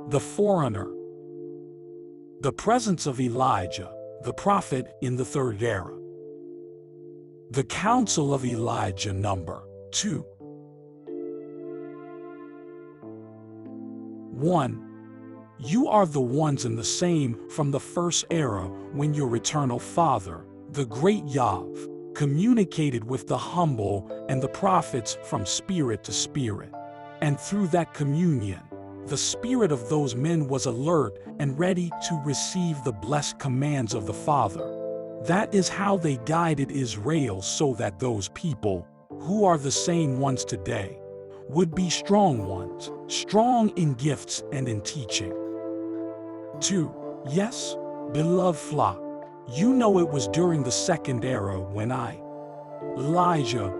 The Forerunner. The presence of Elijah, the prophet in the third era. The counsel of Elijah, number 2. 1. You are the ones and the same from the first era when your eternal Father, the great Yahweh, communicated with the humble and the prophets from spirit to spirit. And through that communion, the spirit of those men was alert and ready to receive the blessed commands of the Father. That is how they guided Israel, so that those people, who are the same ones today, would be strong ones, strong in gifts and in teaching. 2. Yes, beloved flock, you know it was during the second era when Elijah,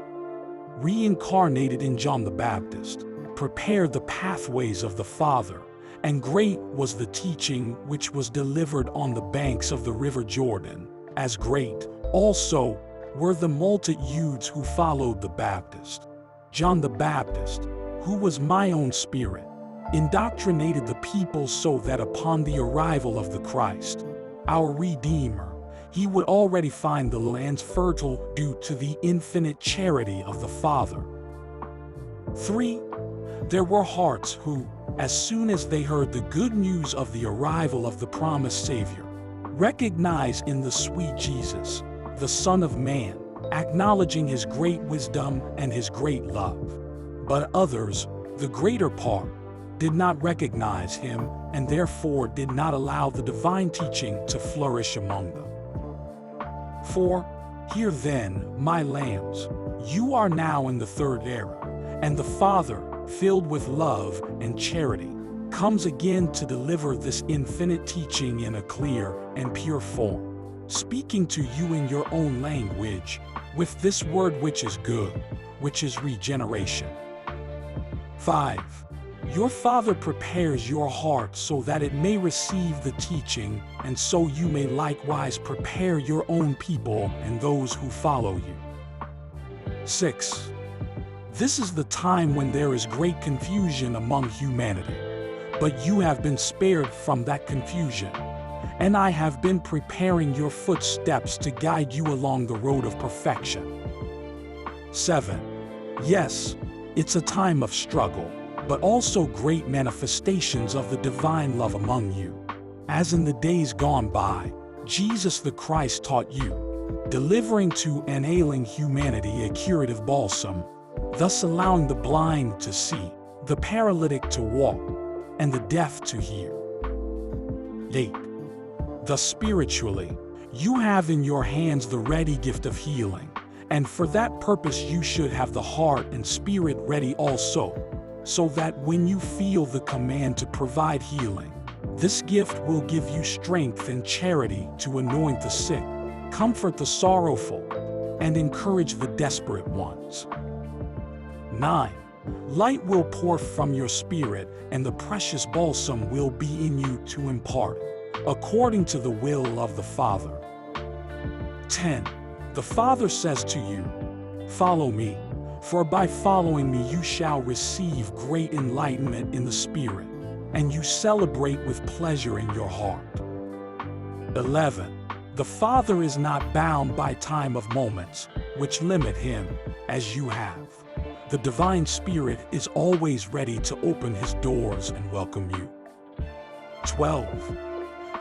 reincarnated in John the Baptist, prepared the pathways of the Father, and great was the teaching which was delivered on the banks of the river Jordan, as great also were the multitudes who followed the Baptist. John the Baptist, who was my own spirit, indoctrinated the people so that upon the arrival of the Christ, our Redeemer, he would already find the lands fertile due to the infinite charity of the Father. 3. There were hearts who, as soon as they heard the good news of the arrival of the promised Savior, recognized in the sweet Jesus, the Son of Man, acknowledging his great wisdom and his great love. But others, the greater part, did not recognize him and therefore did not allow the divine teaching to flourish among them. 4. Hear then, my lambs, you are now in the third era, and the Father, filled with love and charity, comes again to deliver this infinite teaching in a clear and pure form, speaking to you in your own language, with this word which is good, which is regeneration. 5. Your Father prepares your heart so that it may receive the teaching, and so you may likewise prepare your own people and those who follow you. 6. This is the time when there is great confusion among humanity, but you have been spared from that confusion, and I have been preparing your footsteps to guide you along the road of perfection. 7. Yes, it's a time of struggle, but also great manifestations of the divine love among you. As in the days gone by, Jesus the Christ taught you, delivering to an ailing humanity a curative balsam, thus allowing the blind to see, the paralytic to walk, and the deaf to hear. 8. Thus spiritually, you have in your hands the ready gift of healing, and for that purpose you should have the heart and spirit ready also, so that when you feel the command to provide healing, this gift will give you strength and charity to anoint the sick, comfort the sorrowful, and encourage the desperate ones. 9. Light will pour from your spirit, and the precious balsam will be in you to impart, according to the will of the Father. 10. The Father says to you, follow me, for by following me you shall receive great enlightenment in the spirit, and you celebrate with pleasure in your heart. 11. The Father is not bound by time of moments, which limit him, as you have. The divine Spirit is always ready to open his doors and welcome you. 12.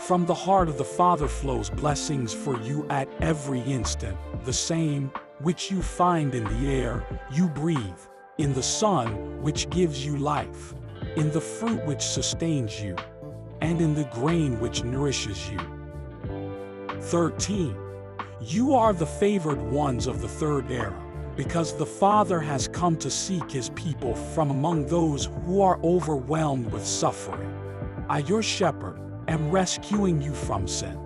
From the heart of the Father flows blessings for you at every instant, the same which you find in the air you breathe, in the sun which gives you life, in the fruit which sustains you, and in the grain which nourishes you. 13. You are the favored ones of the third era, because the Father has come to seek his people from among those who are overwhelmed with suffering. I, your shepherd, am rescuing you from sin,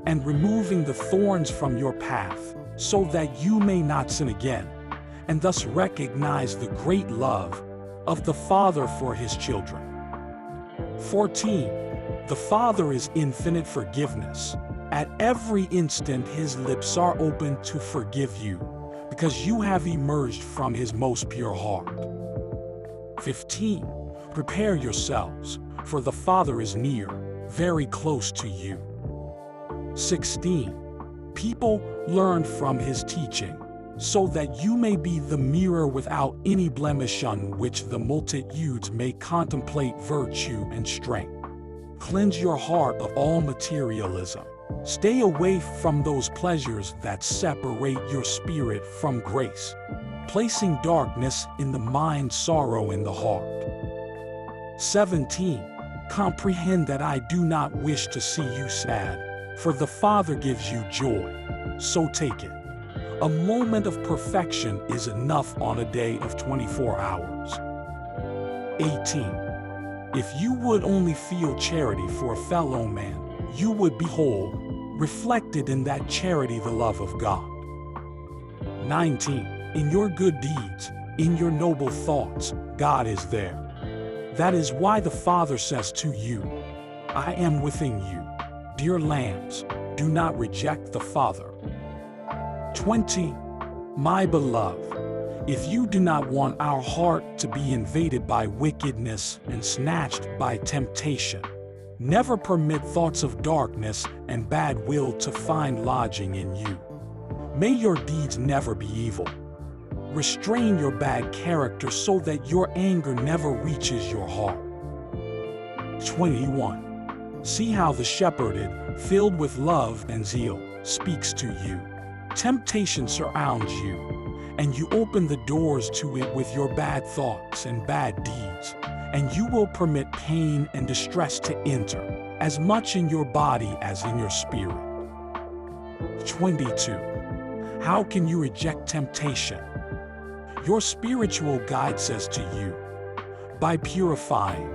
and removing the thorns from your path, so that you may not sin again, and thus recognize the great love of the Father for his children. 14. The Father is infinite forgiveness. At every instant his lips are open to forgive you, because you have emerged from his most pure heart. 15. Prepare yourselves, for the Father is near, very close to you. 16. People learn from his teaching, so that you may be the mirror without any blemish on which the multitudes may contemplate virtue and strength. Cleanse your heart of all materialism. Stay away from those pleasures that separate your spirit from grace, placing darkness in the mind, sorrow in the heart. 17. Comprehend that I do not wish to see you sad, for the Father gives you joy, so take it. A moment of perfection is enough on a day of 24 hours. 18. If you would only feel charity for a fellow man, you would behold, reflected in that charity, the love of God. 19. In your good deeds, in your noble thoughts, God is there. That is why the Father says to you, I am within you. Dear lambs, do not reject the Father. 20. My beloved, if you do not want our heart to be invaded by wickedness and snatched by temptation, never permit thoughts of darkness and bad will to find lodging in you. May your deeds never be evil. Restrain your bad character so that your anger never reaches your heart. 21. See how the shepherded, filled with love and zeal, speaks to you. Temptation surrounds you, and you open the doors to it with your bad thoughts and bad deeds, and you will permit pain and distress to enter, as much in your body as in your spirit. 22. How can you reject temptation? Your spiritual guide says to you, by purifying,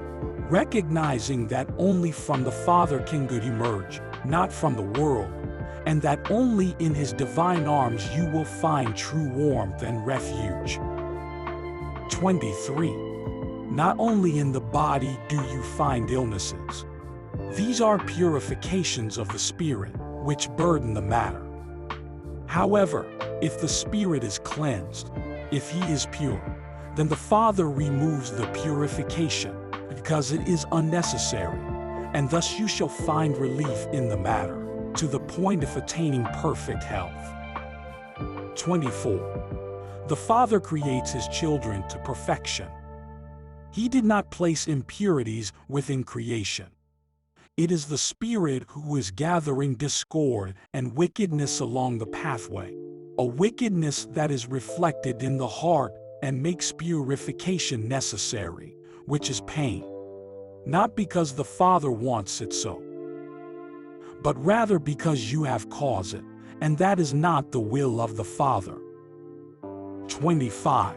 recognizing that only from the Father can good emerge, not from the world, and that only in his divine arms you will find true warmth and refuge. 23. Not only in the body do you find illnesses. These are purifications of the spirit, which burden the matter. However, if the spirit is cleansed, if he is pure, then the Father removes the purification, because it is unnecessary, and thus you shall find relief in the matter, to the point of attaining perfect health. 24. The Father creates his children to perfection. He did not place impurities within creation. It is the Spirit who is gathering discord and wickedness along the pathway, a wickedness that is reflected in the heart and makes purification necessary, which is pain. Not because the Father wants it so, but rather because you have caused it, and that is not the will of the Father. 25.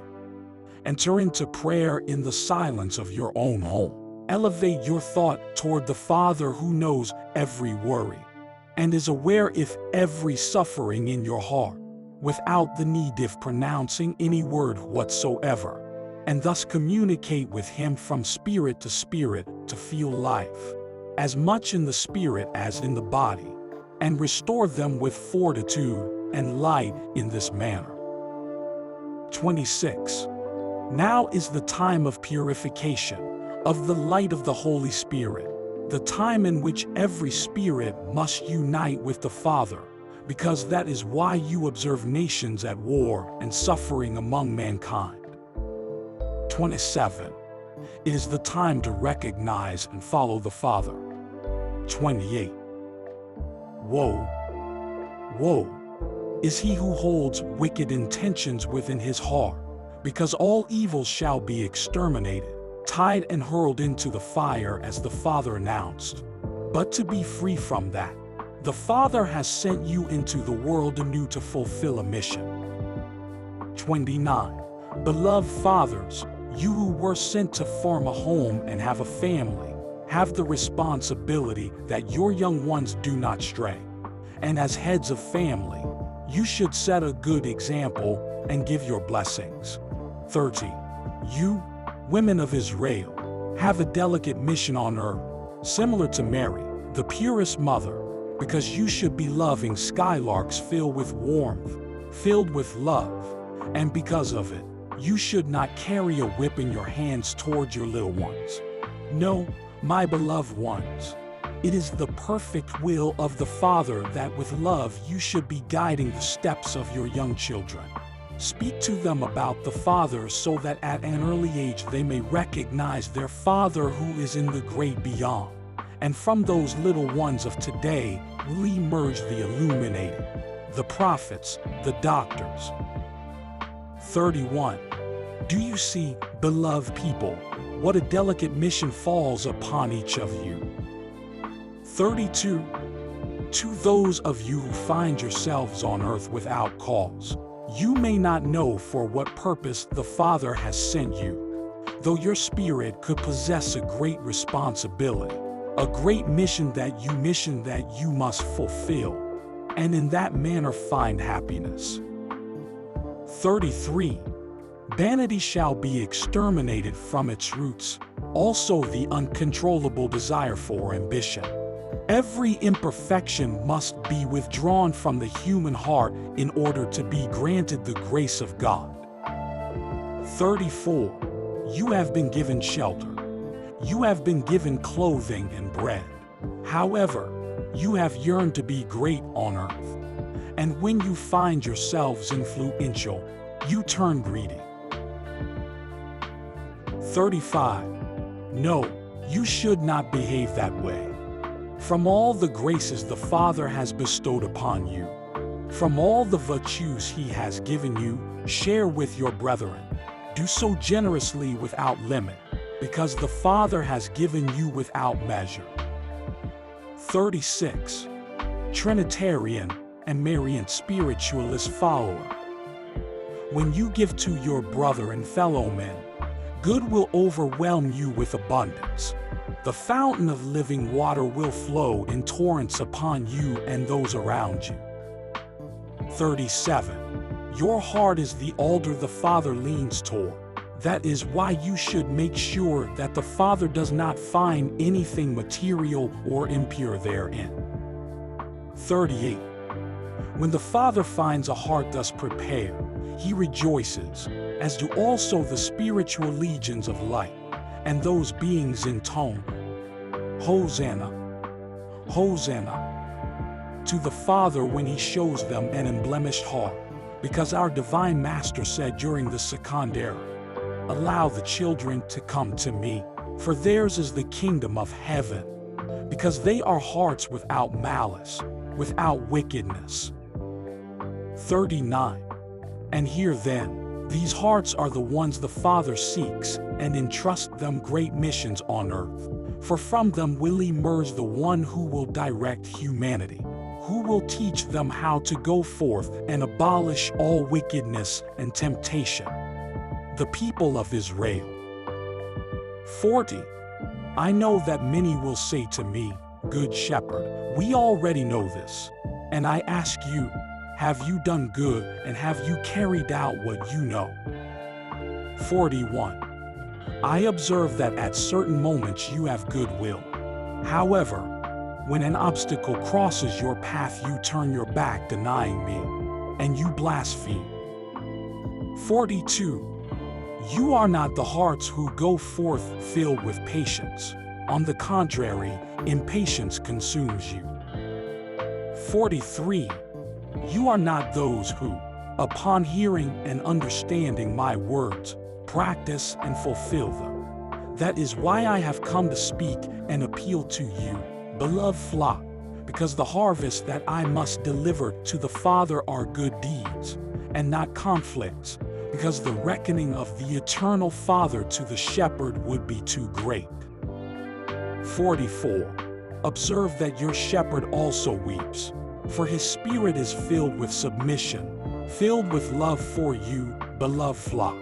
Enter into prayer in the silence of your own home. Elevate your thought toward the Father who knows every worry, and is aware of every suffering in your heart, without the need of pronouncing any word whatsoever, and thus communicate with him from spirit to feel life, as much in the spirit as in the body, and restore them with fortitude and light in this manner. 26. Now is the time of purification, of the light of the Holy Spirit, the time in which every spirit must unite with the Father, because that is why you observe nations at war and suffering among mankind. 27. It is the time to recognize and follow the Father. 28. Woe, woe is he who holds wicked intentions within his heart, because all evil shall be exterminated, tied and hurled into the fire as the Father announced. But to be free from that, the Father has sent you into the world anew to fulfill a mission. 29. Beloved fathers, you who were sent to form a home and have a family, have the responsibility that your young ones do not stray. And as heads of family, you should set a good example and give your blessings. 30. You, women of Israel, have a delicate mission on earth, similar to Mary, the purest mother, because you should be loving skylarks filled with warmth, filled with love, and because of it, you should not carry a whip in your hands towards your little ones. No, My beloved ones, it is the perfect will of the Father that with love you should be guiding the steps of your young children. Speak to them about the Father so that at an early age they may recognize their Father who is in the great beyond. And from those little ones of today will emerge the illuminated, the prophets, the doctors. 31. Do you see, beloved people, what a delicate mission falls upon each of you? 32. To those of you who find yourselves on earth without cause, you may not know for what purpose the Father has sent you, though your spirit could possess a great responsibility, a great mission that you must fulfill, and in that manner find happiness. 33. Vanity shall be exterminated from its roots, also the uncontrollable desire for ambition. Every imperfection must be withdrawn from the human heart in order to be granted the grace of God. 34. You have been given shelter. You have been given clothing and bread. However, you have yearned to be great on earth. And when you find yourselves influential, you turn greedy. 35. No, you should not behave that way. From all the graces the Father has bestowed upon you, from all the virtues He has given you, share with your brethren. Do so generously without limit, because the Father has given you without measure. 36. Trinitarian and Marian spiritualist follower. When you give to your brother and fellow men, good will overwhelm you with abundance. The fountain of living water will flow in torrents upon you and those around you. 37. Your heart is the altar the Father leans toward. That is why you should make sure that the Father does not find anything material or impure therein. 38. When the Father finds a heart thus prepared, He rejoices, as do also the spiritual legions of light, and those beings intone, Hosanna, Hosanna, to the Father when He shows them an unblemished heart, because our Divine Master said during the Secondary, allow the children to come to me, for theirs is the kingdom of heaven, because they are hearts without malice, without wickedness. 39. And here then, these hearts are the ones the Father seeks, and entrust them great missions on earth. For from them will emerge the one who will direct humanity, who will teach them how to go forth and abolish all wickedness and temptation. The people of Israel. 40. I know that many will say to me, Good Shepherd, we already know this. And I ask you, have you done good, and have you carried out what you know? 41. I observe that at certain moments you have goodwill. However, when an obstacle crosses your path, you turn your back denying me, and you blaspheme. 42. You are not the hearts who go forth filled with patience. On the contrary, impatience consumes you. 43. You are not those who, upon hearing and understanding my words, practice and fulfill them. That is why I have come to speak and appeal to you, beloved flock, because the harvest that I must deliver to the Father are good deeds, and not conflicts, because the reckoning of the eternal Father to the shepherd would be too great. 44. Observe that your shepherd also weeps, for his spirit is filled with submission, filled with love for you, beloved flock.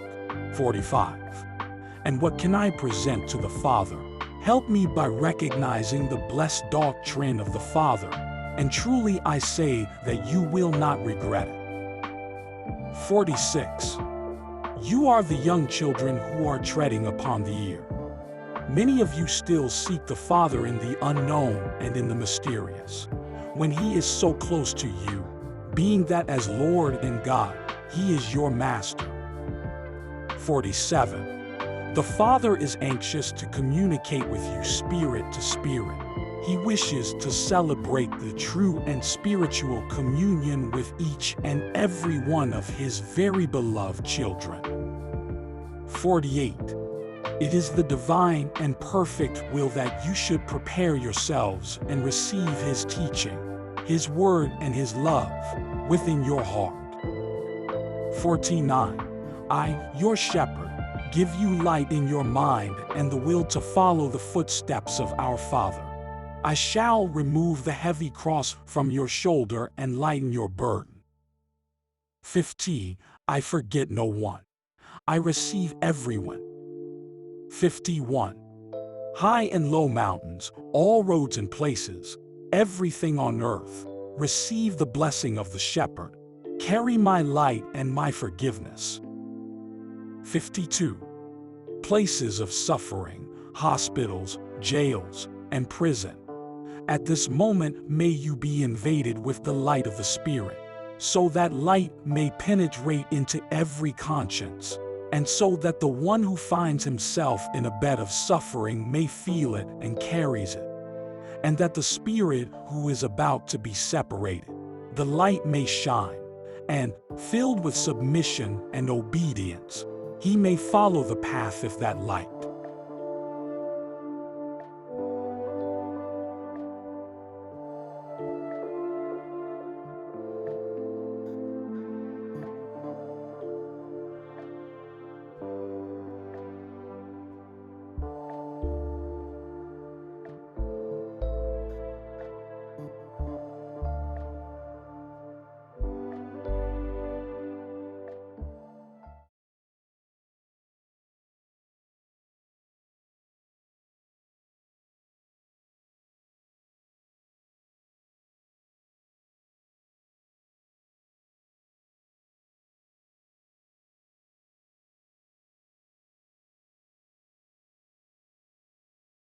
45. And what can I present to the Father? Help me by recognizing the blessed doctrine of the Father, and truly I say that you will not regret it. 46. You are the young children who are treading upon the ear. Many of you still seek the Father in the unknown and in the mysterious, when He is so close to you, being that as Lord and God, He is your Master. 47. The Father is anxious to communicate with you spirit to spirit. He wishes to celebrate the true and spiritual communion with each and every one of His very beloved children. 48. It is the divine and perfect will that you should prepare yourselves and receive His teaching, His word and His love within your heart. 49. I, your shepherd, give you light in your mind and the will to follow the footsteps of our Father. I shall remove the heavy cross from your shoulder and lighten your burden. 50. I forget no one. I receive everyone. 51. High and low mountains, all roads and places, everything on earth, receive the blessing of the shepherd. Carry my light and my forgiveness. 52. Places of suffering, hospitals, jails, and prison. At this moment may you be invaded with the light of the Spirit, so that light may penetrate into every conscience, and so that the one who finds himself in a bed of suffering may feel it and carries it, and that the spirit who is about to be separated, the light may shine, and, filled with submission and obedience, he may follow the path of that light.